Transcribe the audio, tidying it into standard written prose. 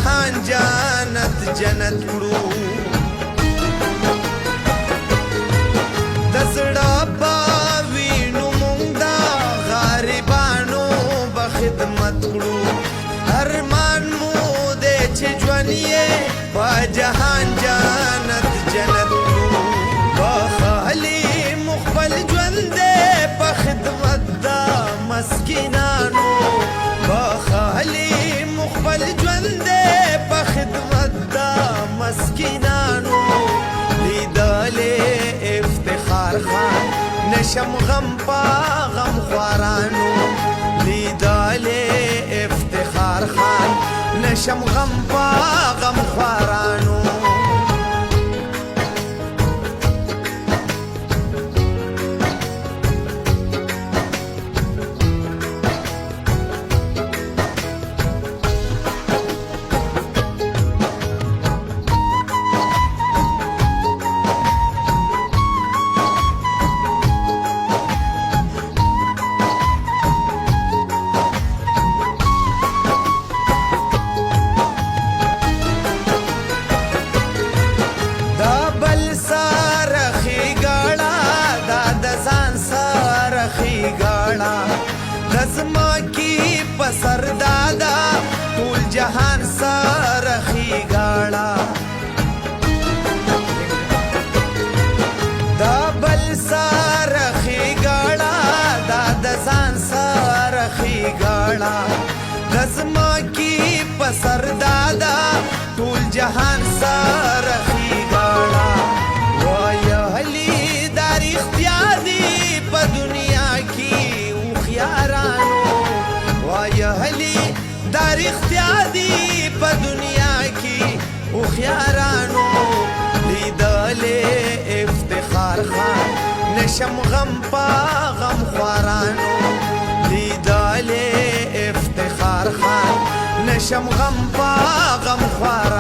جهان جنت جنت کړو د زړه په وینو مونږ د غریبانو به خدمت کړو ارمان مو دی چې ژوند یې په جهان جنت جنت کړو بخالي مو خپل ژوند دی په خدمت د مسکینانو بخالي مو خپل ژوند دی په خدمت د مسکینانو لیدلې افتخار خان نشم غم پا غم خوارانو لیدلې افتخار خان نشم غم پا غم خوارانو دزما کی پسر دادا ټول جهان سره خیګاړه دا بل سره خیګاړه دا د ځان سره خیګاړه دزما کی پسر دادا ټول جهان سره خیګاړه وای هلی دار اختیار دی په دنیا کی یارانو وای هلی دار اختیار دی په دنیا کې او خيارانو لیدلې افتخار خان نشم غم پا غم خوارانو لیدلې افتخار خان نشم غم پا غم خوارانو